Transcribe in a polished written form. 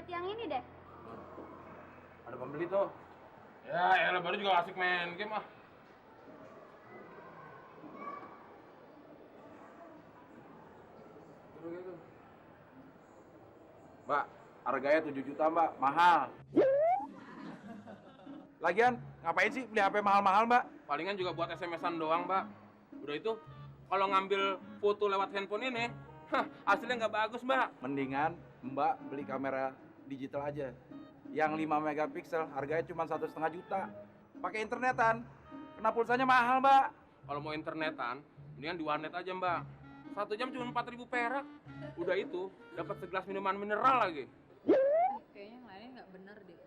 lihat yang ini deh. Ada pembeli tuh. Ya, elah baru juga asik main game ah. Mbak, harganya 7 juta, Mbak. Mahal. Lagian, ngapain sih beli HP mahal-mahal, Mbak? Palingan juga buat SMS-an doang, Mbak. Udah itu, kalau ngambil foto lewat handphone ini, hasilnya nggak bagus, Mbak. Mendingan Mbak beli kamera digital aja. Yang 5 megapiksel, harganya cuma 1,5 juta. Pakai internetan. Kena pulsanya mahal, Mbak. Kalau mau internetan, mendingan di warnet aja, Mbak. 1 jam cuma 4.000 perak. Udah itu, dapat segelas minuman mineral lagi. Kayaknya yang lainnya nggak bener deh.